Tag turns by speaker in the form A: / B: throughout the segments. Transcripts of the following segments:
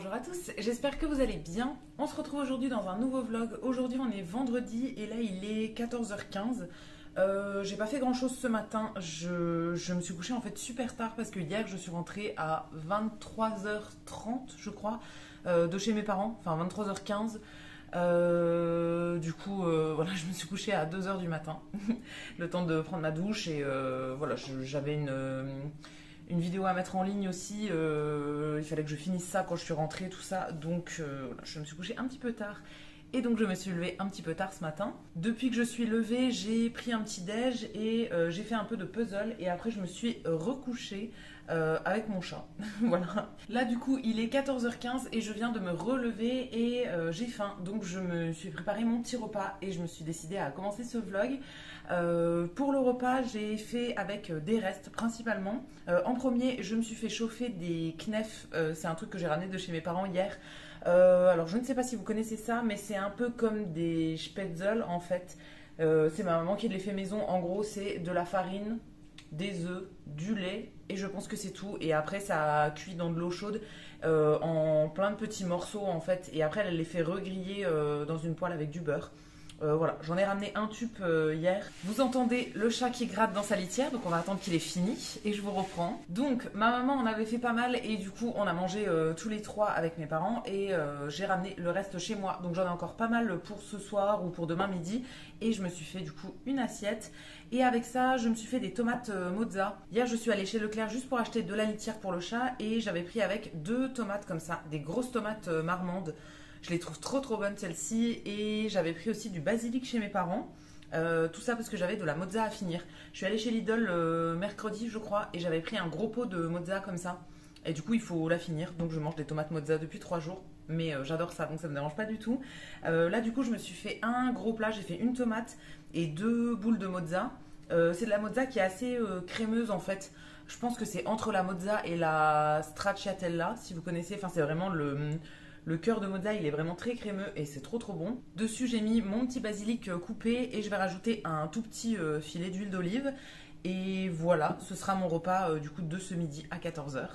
A: Bonjour à tous, j'espère que vous allez bien. On se retrouve aujourd'hui dans un nouveau vlog. Aujourd'hui on est vendredi et là il est 14h15. J'ai pas fait grand chose ce matin, je me suis couchée en fait super tard parce que hier je suis rentrée à 23h30 je crois de chez mes parents, enfin 23h15. Voilà, je me suis couchée à 2h du matin, le temps de prendre ma douche et voilà, j'avais une vidéo à mettre en ligne aussi, il fallait que je finisse ça quand je suis rentrée, tout ça, donc voilà, je me suis couchée un petit peu tard. Et donc je me suis levée un petit peu tard ce matin. Depuis que je suis levée, j'ai pris un petit déj et j'ai fait un peu de puzzle. Et après je me suis recouchée avec mon chat. Voilà. Là du coup il est 14h15 et je viens de me relever et j'ai faim. Donc je me suis préparé mon petit repas et je me suis décidée à commencer ce vlog. Pour le repas, j'ai fait avec des restes principalement. En premier, je me suis fait chauffer des knef. C'est un truc que j'ai ramené de chez mes parents hier. Alors je ne sais pas si vous connaissez ça, mais c'est un peu comme des spätzle en fait. C'est ma maman qui les fait maison. En gros, c'est de la farine, des œufs, du lait et je pense que c'est tout. Et après, ça cuit dans de l'eau chaude en plein de petits morceaux en fait. Et après, elle les fait regriller dans une poêle avec du beurre. Voilà, j'en ai ramené un tube hier. Vous entendez le chat qui gratte dans sa litière, donc on va attendre qu'il ait fini et je vous reprends. Donc ma maman en avait fait pas mal et du coup on a mangé tous les trois avec mes parents et j'ai ramené le reste chez moi. Donc j'en ai encore pas mal pour ce soir ou pour demain midi et je me suis fait du coup une assiette. Et avec ça, je me suis fait des tomates mozza. Hier, je suis allée chez Leclerc juste pour acheter de la litière pour le chat et j'avais pris avec 2 tomates comme ça, des grosses tomates marmandes. Je les trouve trop bonnes celles-ci et j'avais pris aussi du basilic chez mes parents. Tout ça parce que j'avais de la mozza à finir. Je suis allée chez Lidl mercredi je crois et j'avais pris un gros pot de mozza comme ça. Et du coup il faut la finir. Donc je mange des tomates mozza depuis 3 jours. Mais j'adore ça donc ça me dérange pas du tout. Là du coup je me suis fait un gros plat. J'ai fait une tomate et 2 boules de mozza. C'est de la mozza qui est assez crémeuse en fait. Je pense que c'est entre la mozza et la stracciatella si vous connaissez. Enfin c'est vraiment le cœur de mozza, il est vraiment très crémeux et c'est trop bon. Dessus, j'ai mis mon petit basilic coupé et je vais rajouter un tout petit filet d'huile d'olive. Et voilà, ce sera mon repas du coup de ce midi à 14h.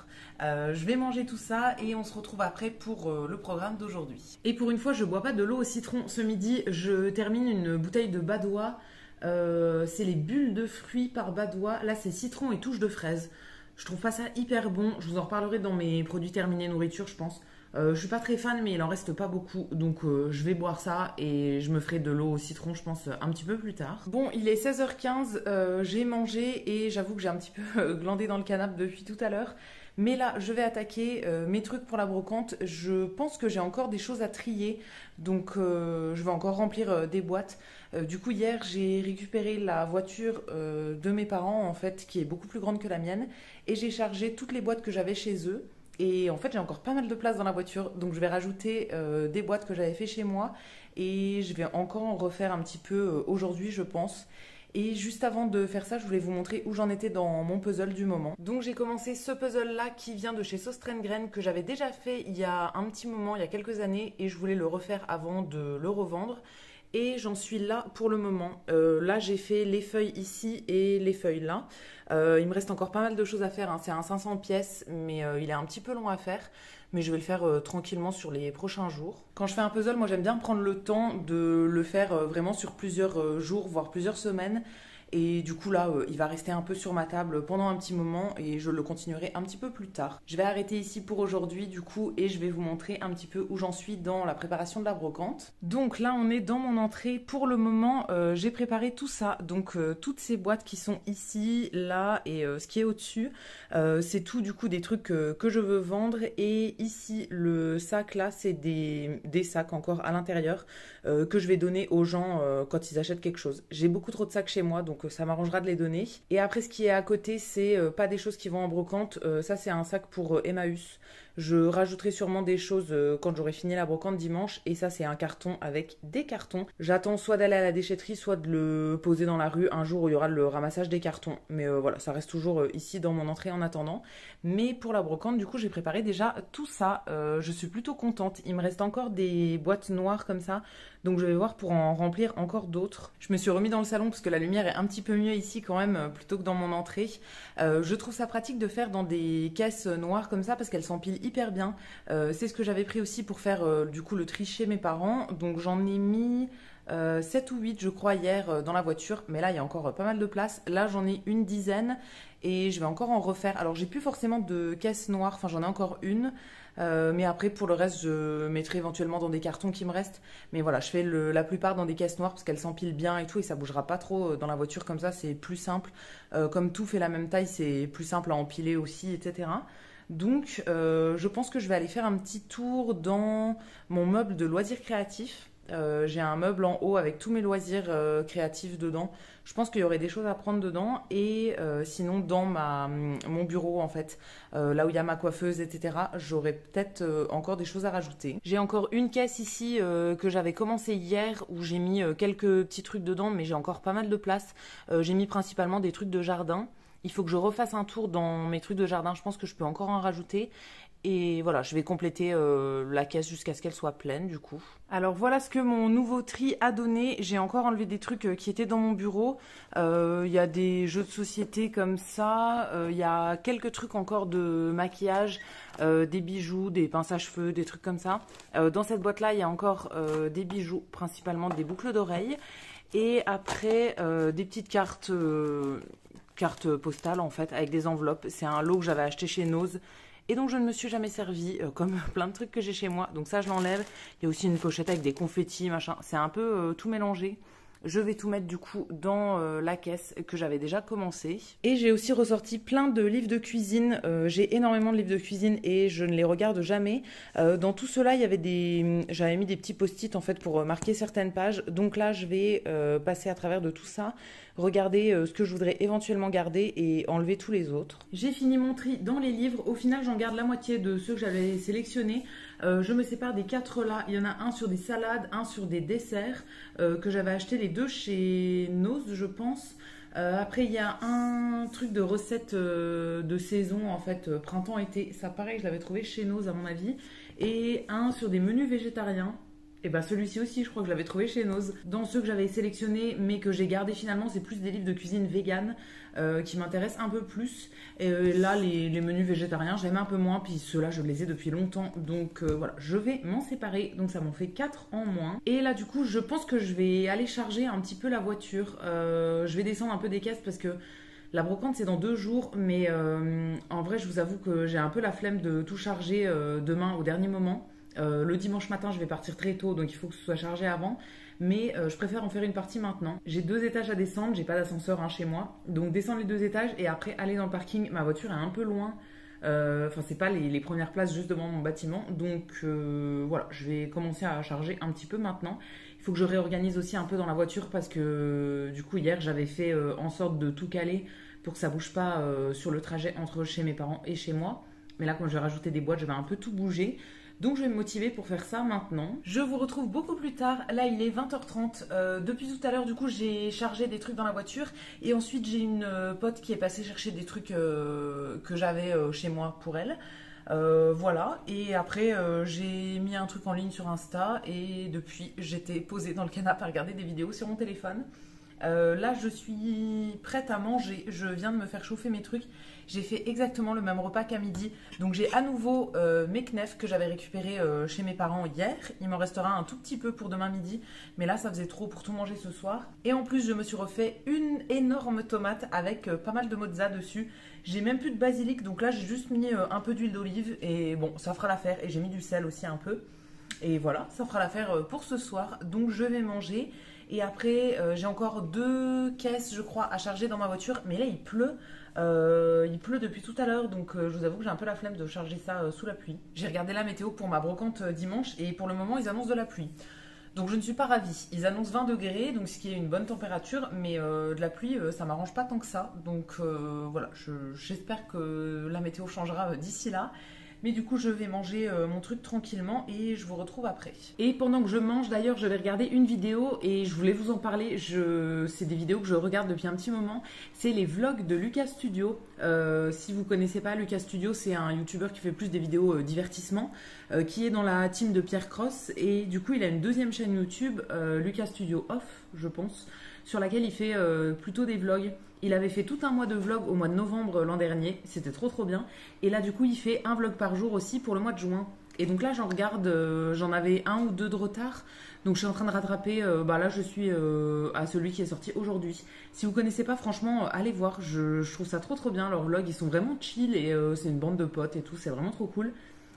A: Je vais manger tout ça et on se retrouve après pour le programme d'aujourd'hui. Et pour une fois, je bois pas de l'eau au citron. Ce midi, je termine une bouteille de Badois. C'est les bulles de fruits par Badois. Là, c'est citron et touche de fraise. Je trouve pas ça hyper bon. Je vous en reparlerai dans mes produits terminés nourriture, je pense. Je suis pas très fan mais il en reste pas beaucoup donc je vais boire ça et je me ferai de l'eau au citron je pense un petit peu plus tard. Bon il est 16h15, j'ai mangé et j'avoue que j'ai un petit peu glandé dans le canapé depuis tout à l'heure. Mais là je vais attaquer mes trucs pour la brocante. Je pense que j'ai encore des choses à trier donc je vais encore remplir des boîtes. Du coup hier j'ai récupéré la voiture de mes parents en fait qui est beaucoup plus grande que la mienne et j'ai chargé toutes les boîtes que j'avais chez eux. Et en fait, j'ai encore pas mal de place dans la voiture, donc je vais rajouter des boîtes que j'avais fait chez moi et je vais encore en refaire un petit peu aujourd'hui, je pense. Et juste avant de faire ça, je voulais vous montrer où j'en étais dans mon puzzle du moment. Donc j'ai commencé ce puzzle-là qui vient de chez Sostrengren que j'avais déjà fait il y a un petit moment, il y a quelques années, et je voulais le refaire avant de le revendre. Et j'en suis là pour le moment. Là, j'ai fait les feuilles ici et les feuilles là. Il me reste encore pas mal de choses à faire, hein. C'est un 500 pièces, mais il est un petit peu long à faire. Mais je vais le faire tranquillement sur les prochains jours. Quand je fais un puzzle, moi j'aime bien prendre le temps de le faire vraiment sur plusieurs jours, voire plusieurs semaines. Et du coup là, il va rester un peu sur ma table pendant un petit moment et je le continuerai un petit peu plus tard. Je vais arrêter ici pour aujourd'hui du coup et je vais vous montrer un petit peu où j'en suis dans la préparation de la brocante. Donc là, on est dans mon entrée. Pour le moment, j'ai préparé tout ça. Donc toutes ces boîtes qui sont ici, là et ce qui est au-dessus, c'est tout du coup des trucs que je veux vendre. Et ici, le sac là, c'est des sacs encore à l'intérieur que je vais donner aux gens quand ils achètent quelque chose. J'ai beaucoup trop de sacs chez moi, donc ça m'arrangera de les donner. Et après, ce qui est à côté, c'est pas des choses qui vont en brocante. Ça, c'est un sac pour Emmaüs. Je rajouterai sûrement des choses quand j'aurai fini la brocante dimanche. Et ça, c'est un carton avec des cartons. J'attends soit d'aller à la déchetterie, soit de le poser dans la rue un jour où il y aura le ramassage des cartons. Mais voilà, ça reste toujours ici dans mon entrée en attendant. Mais pour la brocante, du coup, j'ai préparé déjà tout ça. Je suis plutôt contente. Il me reste encore des boîtes noires comme ça. Donc je vais voir pour en remplir encore d'autres. Je me suis remis dans le salon parce que la lumière est un petit peu mieux ici quand même plutôt que dans mon entrée. Je trouve ça pratique de faire dans des caisses noires comme ça parce qu'elles s'empilent hyper bien. C'est ce que j'avais pris aussi pour faire du coup le tri chez mes parents. Donc j'en ai mis 7 ou 8 je crois hier dans la voiture, mais là il y a encore pas mal de place. Là j'en ai une dizaine et je vais encore en refaire. Alors j'ai plus forcément de caisse noire, enfin j'en ai encore une. Mais après pour le reste je mettrai éventuellement dans des cartons qui me restent. Mais voilà, je fais la plupart dans des caisses noires parce qu'elles s'empilent bien et tout et ça bougera pas trop dans la voiture comme ça, c'est plus simple. Comme tout fait la même taille, c'est plus simple à empiler aussi, etc. Donc je pense que je vais aller faire un petit tour dans mon meuble de loisirs créatifs. J'ai un meuble en haut avec tous mes loisirs créatifs dedans. Je pense qu'il y aurait des choses à prendre dedans et sinon dans mon bureau en fait, là où il y a ma coiffeuse, etc. J'aurais peut-être encore des choses à rajouter. J'ai encore une caisse ici que j'avais commencé hier où j'ai mis quelques petits trucs dedans, mais j'ai encore pas mal de place. J'ai mis principalement des trucs de jardin. Il faut que je refasse un tour dans mes trucs de jardin. Je pense que je peux encore en rajouter. Et voilà, je vais compléter la caisse jusqu'à ce qu'elle soit pleine du coup. Alors voilà ce que mon nouveau tri a donné. J'ai encore enlevé des trucs qui étaient dans mon bureau. Il y a des jeux de société comme ça. Il y a quelques trucs encore de maquillage, des bijoux, des pinces à cheveux, des trucs comme ça. Dans cette boîte-là, il y a encore des bijoux, principalement des boucles d'oreilles. Et après, des petites cartes postales en fait, avec des enveloppes. C'est un lot que j'avais acheté chez Nose. Et donc je ne me suis jamais servi, comme plein de trucs que j'ai chez moi. Donc ça je l'enlève. Il y a aussi une pochette avec des confettis, machin. C'est un peu tout mélangé. Je vais tout mettre du coup dans la caisse que j'avais déjà commencé. Et j'ai aussi ressorti plein de livres de cuisine. J'ai énormément de livres de cuisine et je ne les regarde jamais. Dans tout cela, il y avait j'avais mis des petits post-it en fait pour marquer certaines pages. Donc là, je vais passer à travers de tout ça, regarder ce que je voudrais éventuellement garder et enlever tous les autres. J'ai fini mon tri dans les livres. Au final, j'en garde la moitié de ceux que j'avais sélectionnés. Je me sépare des 4 là. Il y en a un sur des salades, un sur des desserts que j'avais acheté les 2 chez Nose, je pense. Après, il y a un truc de recette de saison, en fait, printemps-été. Ça, pareil, je l'avais trouvé chez Nose, à mon avis. Et un sur des menus végétariens. Et bah celui-ci aussi, je crois que je l'avais trouvé chez Nose. Dans ceux que j'avais sélectionnés, mais que j'ai gardé finalement, c'est plus des livres de cuisine vegan qui m'intéressent un peu plus. Et là, les menus végétariens, j'aime un peu moins. Puis ceux-là, je les ai depuis longtemps. Donc voilà, je vais m'en séparer. Donc ça m'en fait 4 en moins. Et là, du coup, je pense que je vais aller charger un petit peu la voiture. Je vais descendre un peu des caisses parce que la brocante, c'est dans 2 jours. Mais en vrai, je vous avoue que j'ai un peu la flemme de tout charger demain au dernier moment. Le dimanche matin, je vais partir très tôt, donc il faut que ce soit chargé avant. Mais je préfère en faire une partie maintenant. J'ai 2 étages à descendre, j'ai pas d'ascenseur chez moi. Donc descendre les 2 étages et après aller dans le parking. Ma voiture est un peu loin. Enfin, c'est pas les premières places juste devant mon bâtiment. Donc voilà, je vais commencer à charger un petit peu maintenant. Il faut que je réorganise aussi un peu dans la voiture parce que du coup, hier, j'avais fait en sorte de tout caler pour que ça bouge pas sur le trajet entre chez mes parents et chez moi. Mais là, quand je vais rajouter des boîtes, je vais un peu tout bouger. Donc je vais me motiver pour faire ça maintenant. Je vous retrouve beaucoup plus tard. Là il est 20h30. Depuis tout à l'heure du coup j'ai chargé des trucs dans la voiture. Et ensuite j'ai une pote qui est passée chercher des trucs que j'avais chez moi pour elle. Voilà. Et après j'ai mis un truc en ligne sur Insta. Et depuis j'étais posée dans le canapé à regarder des vidéos sur mon téléphone. Là je suis prête à manger. Je viens de me faire chauffer mes trucs. J'ai fait exactement le même repas qu'à midi. Donc j'ai à nouveau mes knefs que j'avais récupérés chez mes parents hier. Il m'en restera un tout petit peu pour demain midi. Mais là ça faisait trop pour tout manger ce soir. Et en plus je me suis refait une énorme tomate avec pas mal de mozza dessus. J'ai même plus de basilic. Donc là j'ai juste mis un peu d'huile d'olive. Et bon ça fera l'affaire. Et j'ai mis du sel aussi un peu. Et voilà, ça fera l'affaire pour ce soir. Donc je vais manger. Et après, j'ai encore 2 caisses, je crois, à charger dans ma voiture. Mais là, il pleut. Il pleut depuis tout à l'heure. Donc, je vous avoue que j'ai un peu la flemme de charger ça sous la pluie. J'ai regardé la météo pour ma brocante dimanche. Et pour le moment, ils annoncent de la pluie. Donc, je ne suis pas ravie. Ils annoncent 20 degrés, donc ce qui est une bonne température. Mais de la pluie, ça m'arrange pas tant que ça. Donc, voilà, j'espère que la météo changera d'ici là. Mais du coup, je vais manger mon truc tranquillement et je vous retrouve après. Et pendant que je mange, d'ailleurs, je vais regarder une vidéo et je voulais vous en parler. C'est des vidéos que je regarde depuis un petit moment. C'est les vlogs de Lucas Studio. Si vous ne connaissez pas, Lucas Studio, c'est un YouTuber qui fait plus des vidéos divertissement, qui est dans la team de Pierre Cross. Et du coup, il a une deuxième chaîne YouTube, Lucas Studio Off, je pense, sur laquelle il fait plutôt des vlogs. Il avait fait tout un mois de vlog au mois de novembre l'an dernier, c'était trop bien. Et là du coup il fait un vlog par jour aussi pour le mois de juin. Et donc là j'en regarde, j'en avais un ou deux de retard. Donc je suis en train de rattraper, là je suis à celui qui est sorti aujourd'hui. Si vous connaissez pas, franchement, allez voir, je trouve ça trop bien. Leurs vlogs, ils sont vraiment chill et c'est une bande de potes et tout, c'est vraiment trop cool.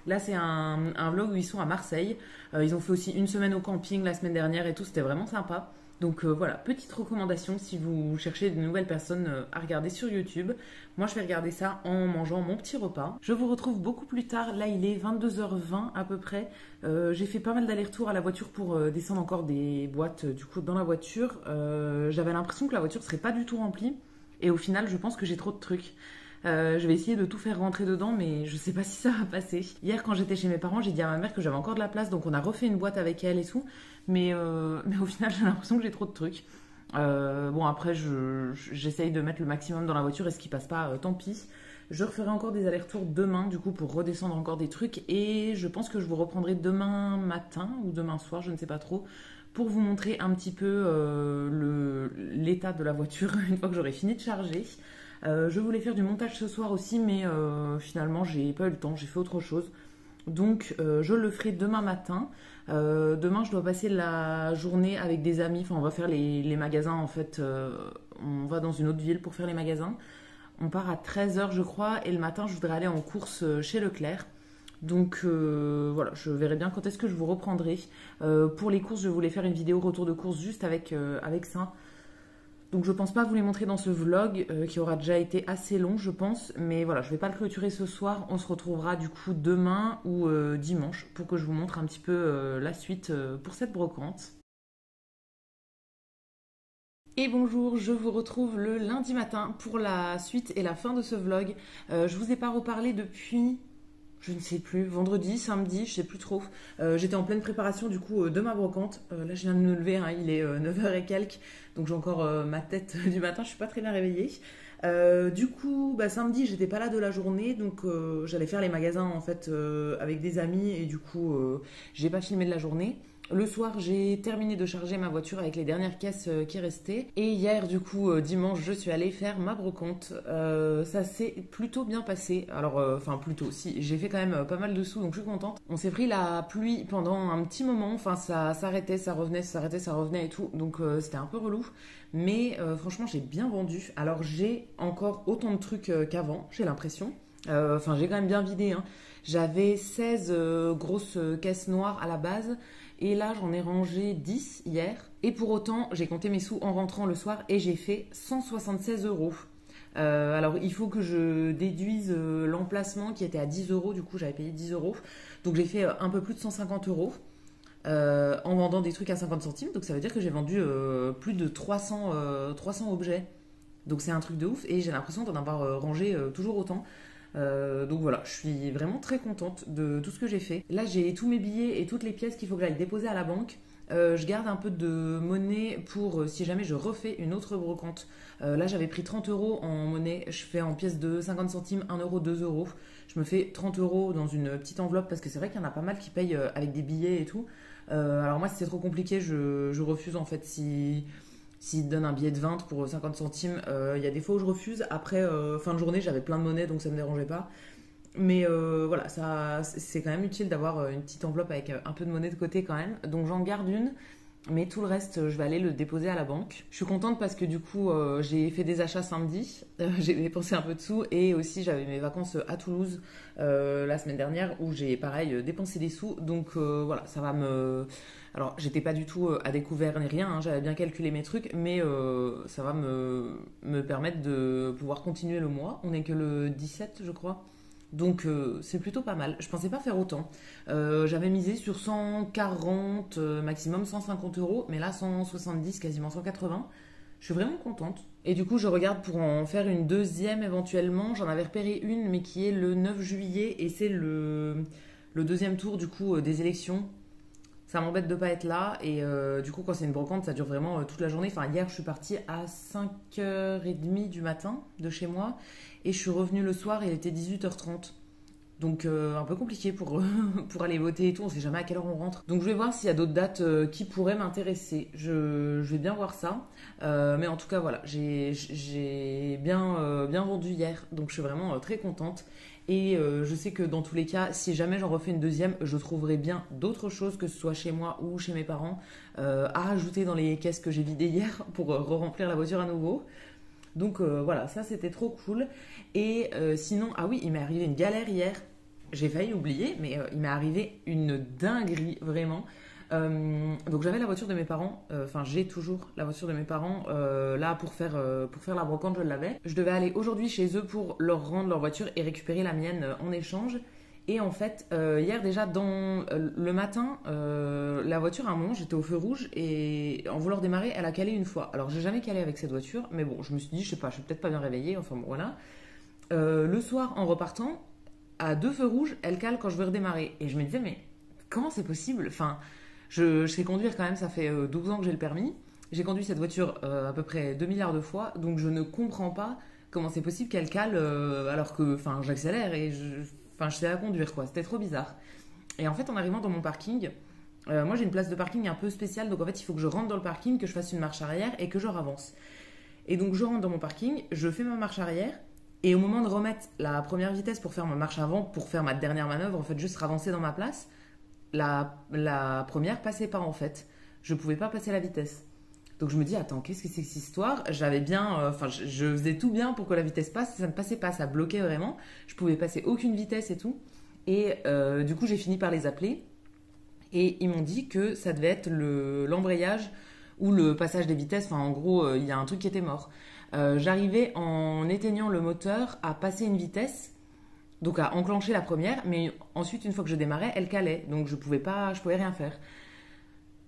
A: Là c'est un vlog où ils sont à Marseille. Ils ont fait aussi une semaine au camping la semaine dernière et tout, c'était vraiment sympa. Donc voilà, petite recommandation si vous cherchez de nouvelles personnes à regarder sur YouTube. Moi je vais regarder ça en mangeant mon petit repas. Je vous retrouve beaucoup plus tard, là il est 22h20 à peu près. J'ai fait pas mal d'allers-retours à la voiture pour descendre encore des boîtes du coup dans la voiture. J'avais l'impression que la voiture serait pas du tout remplie et au final je pense que j'ai trop de trucs. Je vais essayer de tout faire rentrer dedans, mais je sais pas si ça va passer. Hier, quand j'étais chez mes parents, j'ai dit à ma mère que j'avais encore de la place, donc on a refait une boîte avec elle et tout. Mais au final, j'ai l'impression que j'ai trop de trucs. Bon, après, j'essaye de mettre le maximum dans la voiture et ce qui passe pas, tant pis. Je referai encore des allers-retours demain, du coup, pour redescendre encore des trucs. Et je pense que je vous reprendrai demain matin ou demain soir, je ne sais pas trop, pour vous montrer un petit peu l'état de la voiture une fois que j'aurai fini de charger. Je voulais faire du montage ce soir aussi, mais finalement, j'ai pas eu le temps, j'ai fait autre chose. Donc, je le ferai demain matin. Demain, je dois passer la journée avec des amis. Enfin, on va faire les magasins, en fait. On va dans une autre ville pour faire les magasins. On part à 13h, je crois. Et le matin, je voudrais aller en course chez Leclerc. Donc, voilà, je verrai bien quand est-ce que je vous reprendrai. Pour les courses, je voulais faire une vidéo retour de course juste avec ça. Donc je pense pas vous les montrer dans ce vlog qui aura déjà été assez long je pense. Mais voilà, je vais pas le clôturer ce soir. On se retrouvera du coup demain ou dimanche pour que je vous montre un petit peu la suite pour cette brocante. Et bonjour, je vous retrouve le lundi matin pour la suite et la fin de ce vlog. Je vous ai pas reparlé depuis... Je ne sais plus, vendredi, samedi, je sais plus trop. J'étais en pleine préparation du coup de ma brocante. Là je viens de me lever, hein, il est 9h et quelques. Donc j'ai encore ma tête du matin, je suis pas très bien réveillée. Du coup, samedi j'étais pas là de la journée. Donc j'allais faire les magasins en fait avec des amis. Et du coup j'ai pas filmé de la journée. Le soir, j'ai terminé de charger ma voiture avec les dernières caisses qui restaient. Et hier, du coup, dimanche, je suis allée faire ma brocante. Ça s'est plutôt bien passé. Alors, enfin, plutôt, si, j'ai fait quand même pas mal de sous, donc je suis contente. On s'est pris la pluie pendant un petit moment. Enfin, ça s'arrêtait, ça revenait, ça s'arrêtait, ça revenait et tout. Donc, c'était un peu relou. Mais franchement, j'ai bien vendu. Alors, j'ai encore autant de trucs qu'avant, j'ai l'impression. Enfin, j'ai quand même bien vidé, hein. J'avais 16 grosses caisses noires à la base. Et là, j'en ai rangé 10 hier. Et pour autant, j'ai compté mes sous en rentrant le soir et j'ai fait 176 euros. Alors, il faut que je déduise l'emplacement qui était à 10 euros. Du coup, j'avais payé 10 euros. Donc, j'ai fait un peu plus de 150 euros en vendant des trucs à 50 centimes. Donc, ça veut dire que j'ai vendu plus de 300 objets. Donc, c'est un truc de ouf. Et j'ai l'impression d'en avoir rangé toujours autant. Donc voilà, je suis vraiment très contente de tout ce que j'ai fait. Là, j'ai tous mes billets et toutes les pièces qu'il faut que j'aille déposer à la banque. Je garde un peu de monnaie pour si jamais je refais une autre brocante. Là, j'avais pris 30 euros en monnaie. Je fais en pièces de 50 centimes, 1 euro, 2 euros. Je me fais 30 euros dans une petite enveloppe parce que c'est vrai qu'il y en a pas mal qui payent avec des billets et tout. Alors moi, si c'est trop compliqué, je refuse en fait. S'ils donnent un billet de 20 pour 50 centimes, il y a des fois où je refuse. Après, fin de journée, j'avais plein de monnaie, donc ça ne me dérangeait pas. Mais voilà, c'est quand même utile d'avoir une petite enveloppe avec un peu de monnaie de côté quand même. Donc j'en garde une, mais tout le reste, je vais aller le déposer à la banque. Je suis contente parce que du coup, j'ai fait des achats samedi. J'ai dépensé un peu de sous et aussi j'avais mes vacances à Toulouse la semaine dernière où j'ai pareil dépensé des sous. Donc voilà, ça va me... Alors, j'étais pas du tout à découvert ni rien, hein, j'avais bien calculé mes trucs, mais ça va me permettre de pouvoir continuer le mois. On n'est que le 17, je crois. Donc, c'est plutôt pas mal. Je pensais pas faire autant. J'avais misé sur 140, maximum 150 euros, mais là, 170, quasiment 180. Je suis vraiment contente. Et du coup, je regarde pour en faire une deuxième éventuellement. J'en avais repéré une, mais qui est le 9 juillet, et c'est le deuxième tour du coup des élections. Ça m'embête de pas être là et du coup quand c'est une brocante ça dure vraiment toute la journée. Enfin hier je suis partie à 5h30 du matin de chez moi et je suis revenue le soir et il était 18h30. Donc un peu compliqué pour, pour aller voter et tout, on sait jamais à quelle heure on rentre. Donc je vais voir s'il y a d'autres dates qui pourraient m'intéresser. Je vais bien voir ça. Mais en tout cas voilà, j'ai bien, bien vendu hier, donc je suis vraiment très contente. Et je sais que dans tous les cas, si jamais j'en refais une deuxième, je trouverai bien d'autres choses, que ce soit chez moi ou chez mes parents, à ajouter dans les caisses que j'ai vidées hier pour re-remplir la voiture à nouveau. Donc voilà, ça c'était trop cool. Et sinon, ah oui, il m'est arrivé une galère hier. J'ai failli oublier, mais il m'est arrivé une dinguerie, vraiment. Donc j'avais la voiture de mes parents, enfin j'ai toujours la voiture de mes parents, là pour faire la brocante je l'avais. Je devais aller aujourd'hui chez eux pour leur rendre leur voiture et récupérer la mienne en échange. Et en fait, hier déjà, dans le matin, la voiture, à un moment, j'étais au feu rouge et en voulant démarrer, elle a calé une fois. Alors, j'ai jamais calé avec cette voiture, mais bon, je me suis dit, je sais pas, je suis peut-être pas bien réveillée, enfin bon, voilà. Le soir, en repartant, à deux feux rouges, elle cale quand je veux redémarrer. Et je me disais, mais comment c'est possible? Enfin, je sais conduire quand même, ça fait 12 ans que j'ai le permis. J'ai conduit cette voiture à peu près 2 milliards de fois, donc je ne comprends pas comment c'est possible qu'elle cale alors que enfin, j'accélère et enfin, je sais la conduire, quoi. C'était trop bizarre. Et en fait, en arrivant dans mon parking, moi j'ai une place de parking un peu spéciale, donc en fait, il faut que je rentre dans le parking, que je fasse une marche arrière et que je avance. Et donc, je rentre dans mon parking, je fais ma marche arrière, et au moment de remettre la première vitesse pour faire ma marche avant, pour faire ma dernière manœuvre, en fait, juste avancer dans ma place, la première passait pas, en fait. Je pouvais pas passer la vitesse. Donc je me dis, attends, qu'est-ce que c'est que cette histoire? J'avais bien, enfin, je faisais tout bien pour que la vitesse passe, ça ne passait pas, ça bloquait vraiment. Je pouvais passer aucune vitesse et tout. Et du coup, j'ai fini par les appeler. Et ils m'ont dit que ça devait être l'embrayage ou le passage des vitesses. Enfin, en gros, il y a un truc qui était mort. J'arrivais en éteignant le moteur à passer une vitesse, donc à enclencher la première, mais ensuite, une fois que je démarrais, elle calait. Donc je pouvais rien faire.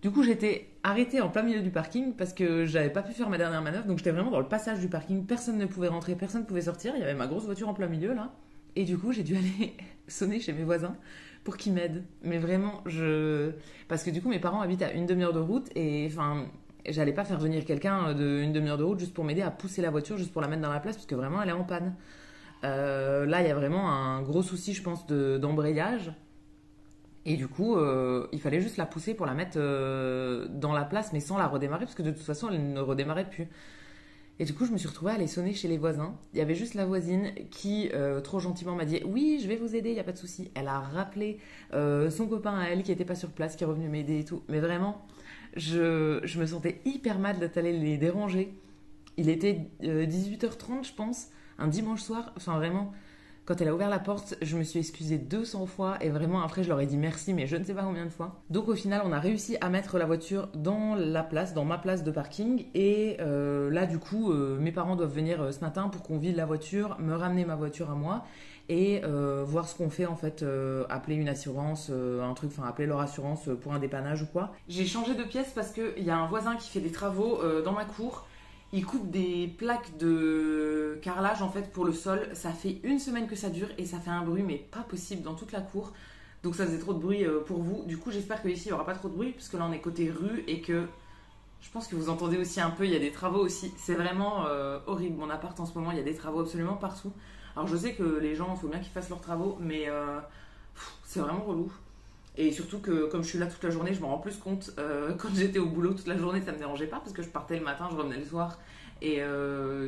A: Du coup, j'étais arrêtée en plein milieu du parking parce que j'avais pas pu faire ma dernière manœuvre. Donc, j'étais vraiment dans le passage du parking. Personne ne pouvait rentrer, personne ne pouvait sortir. Il y avait ma grosse voiture en plein milieu là. Et du coup, j'ai dû aller sonner chez mes voisins pour qu'ils m'aident. Mais vraiment, parce que du coup, mes parents habitent à une demi-heure de route et enfin, j'allais pas faire venir quelqu'un de une demi-heure de route juste pour m'aider à pousser la voiture, juste pour la mettre dans la place parce que vraiment, elle est en panne. Là, il y a vraiment un gros souci, je pense, d'embrayage. Et du coup, il fallait juste la pousser pour la mettre dans la place, mais sans la redémarrer, parce que de toute façon, elle ne redémarrait plus. Et du coup, je me suis retrouvée à aller sonner chez les voisins. Il y avait juste la voisine qui, trop gentiment, m'a dit «Oui, je vais vous aider, il n'y a pas de souci». Elle a rappelé son copain à elle qui n'était pas sur place, qui est revenu m'aider et tout. Mais vraiment, je me sentais hyper mal d'aller les déranger. Il était 18h30, je pense, un dimanche soir. Enfin, vraiment, quand elle a ouvert la porte, je me suis excusée 200 fois et vraiment après je leur ai dit merci, mais je ne sais pas combien de fois. Donc au final, on a réussi à mettre la voiture dans la place, dans ma place de parking. Et là, du coup, mes parents doivent venir ce matin pour qu'on vide la voiture, me ramener ma voiture à moi et voir ce qu'on fait en fait, appeler une assurance, un truc, enfin appeler leur assurance pour un dépannage ou quoi. J'ai changé de pièce parce qu'il y a un voisin qui fait des travaux dans ma cour. Il coupe des plaques de carrelage en fait pour le sol. Ça fait une semaine que ça dure et ça fait un bruit mais pas possible dans toute la cour. Donc ça faisait trop de bruit pour vous. Du coup j'espère qu'ici il n'y aura pas trop de bruit puisque là on est côté rue et que je pense que vous entendez aussi un peu, il y a des travaux aussi. C'est vraiment horrible. Mon appart en ce moment, il y a des travaux absolument partout. Alors je sais que les gens, il faut bien qu'ils fassent leurs travaux, mais c'est vraiment relou. Et surtout que comme je suis là toute la journée, je me rends plus compte. Quand j'étais au boulot toute la journée, ça me dérangeait pas parce que je partais le matin, je revenais le soir. Et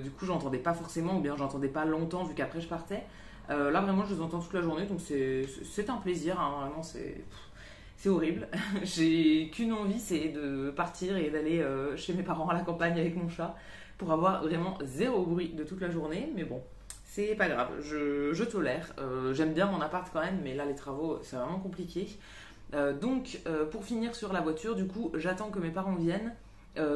A: du coup, j'entendais pas forcément, ou bien j'entendais pas longtemps vu qu'après je partais. Là, vraiment, je les entends toute la journée, donc c'est un plaisir. Hein, vraiment, c'est horrible. J'ai qu'une envie, c'est de partir et d'aller chez mes parents à la campagne avec mon chat pour avoir vraiment zéro bruit de toute la journée. Mais bon, c'est pas grave, je tolère. J'aime bien mon appart quand même, mais là, les travaux, c'est vraiment compliqué. Donc, pour finir sur la voiture, du coup, j'attends que mes parents viennent.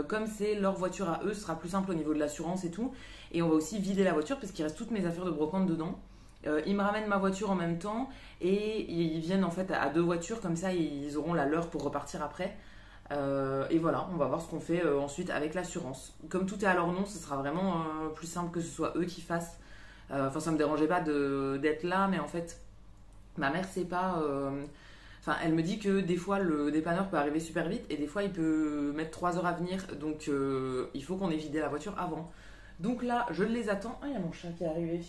A: Comme c'est leur voiture à eux, ce sera plus simple au niveau de l'assurance et tout. Et on va aussi vider la voiture parce qu'il reste toutes mes affaires de brocante dedans. Ils me ramènent ma voiture en même temps et ils viennent en fait à deux voitures, comme ça ils auront la leur pour repartir après. Et voilà, on va voir ce qu'on fait ensuite avec l'assurance. Comme tout est à leur nom, ce sera vraiment plus simple que ce soit eux qui fassent. Enfin, ça me dérangeait pas d'être là, mais en fait, ma mère sait pas. Enfin, elle me dit que des fois le dépanneur peut arriver super vite et des fois il peut mettre 3 heures à venir, donc il faut qu'on ait vidé la voiture avant. Donc là, je les attends. Ah, il y a mon chat qui est arrivé.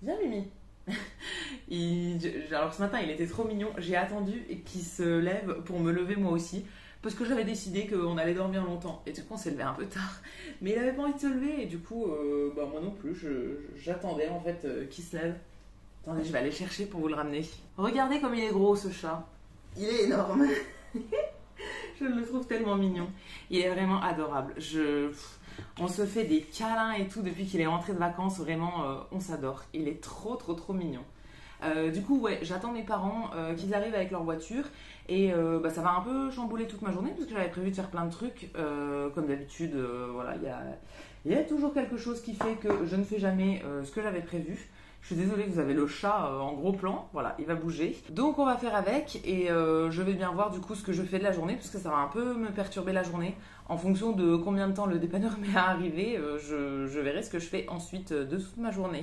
A: Viens, Mimi. Alors ce matin, il était trop mignon. J'ai attendu qu'il se lève pour me lever moi aussi. Parce que j'avais décidé qu'on allait dormir longtemps. Et du coup, on s'est levé un peu tard. Mais il avait pas envie de se lever. Et du coup, moi non plus. J'attendais en fait qu'il se lève. Attendez, je vais aller chercher pour vous le ramener. Regardez comme il est gros ce chat. Il est énorme. Je le trouve tellement mignon. Il est vraiment adorable. On se fait des câlins et tout depuis qu'il est rentré de vacances. Vraiment, on s'adore. Il est trop, trop, trop mignon. Du coup, ouais, j'attends mes parents qu'ils arrivent avec leur voiture et ça va un peu chambouler toute ma journée parce que j'avais prévu de faire plein de trucs. Comme d'habitude, voilà, il y a toujours quelque chose qui fait que je ne fais jamais ce que j'avais prévu. Je suis désolée, vous avez le chat en gros plan, voilà, il va bouger. Donc on va faire avec et je vais bien voir du coup ce que je fais de la journée parce que ça va un peu me perturber la journée. En fonction de combien de temps le dépanneur met à arriver, je verrai ce que je fais ensuite de toute ma journée.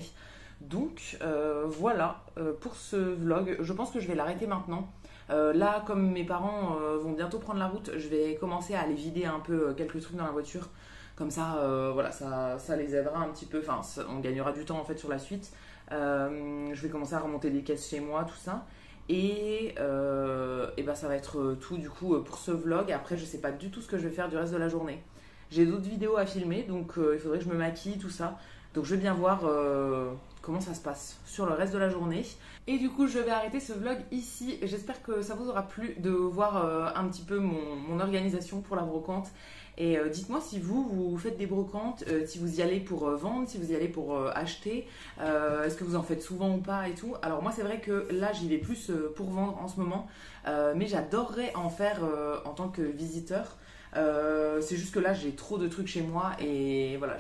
A: Donc voilà pour ce vlog, je pense que je vais l'arrêter maintenant. Là, comme mes parents vont bientôt prendre la route, je vais commencer à aller vider un peu quelques trucs dans la voiture. Comme ça, voilà, ça les aidera un petit peu, enfin on gagnera du temps en fait sur la suite. Je vais commencer à remonter des caisses chez moi, tout ça. Et ça va être tout du coup pour ce vlog. Après, je sais pas du tout ce que je vais faire du reste de la journée. J'ai d'autres vidéos à filmer, donc il faudrait que je me maquille, tout ça. Donc je vais bien voir comment ça se passe sur le reste de la journée. Et du coup, je vais arrêter ce vlog ici. J'espère que ça vous aura plu de voir un petit peu mon organisation pour la brocante. Et dites-moi si vous faites des brocantes, si vous y allez pour vendre, si vous y allez pour acheter, est-ce que vous en faites souvent ou pas et tout. Alors moi c'est vrai que là j'y vais plus pour vendre en ce moment, mais j'adorerais en faire en tant que visiteur. C'est juste que là j'ai trop de trucs chez moi et voilà,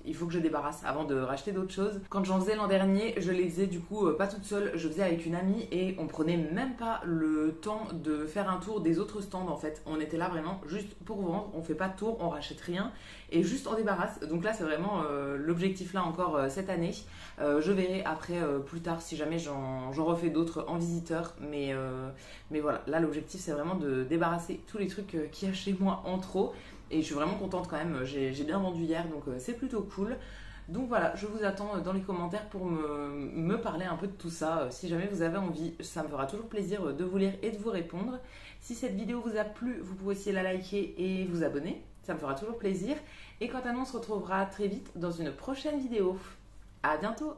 A: il faut que je débarrasse avant de racheter d'autres choses. Quand j'en faisais l'an dernier, je les faisais du coup pas toute seule, je faisais avec une amie et on prenait même pas le temps de faire un tour des autres stands en fait. On était là vraiment juste pour vendre, on fait pas de tour, on rachète rien et juste on débarrasse. Donc là c'est vraiment l'objectif là encore cette année. Je verrai après plus tard si jamais j'en refais d'autres en visiteur, mais voilà, là l'objectif c'est vraiment de débarrasser tous les trucs qu'il y a chez moi en trop et je suis vraiment contente quand même, j'ai bien vendu hier donc c'est plutôt cool. Donc voilà, je vous attends dans les commentaires pour me parler un peu de tout ça. Si jamais vous avez envie, ça me fera toujours plaisir de vous lire et de vous répondre. Si cette vidéo vous a plu, vous pouvez aussi la liker et vous abonner, ça me fera toujours plaisir. Et quant à nous, on se retrouvera très vite dans une prochaine vidéo. À bientôt!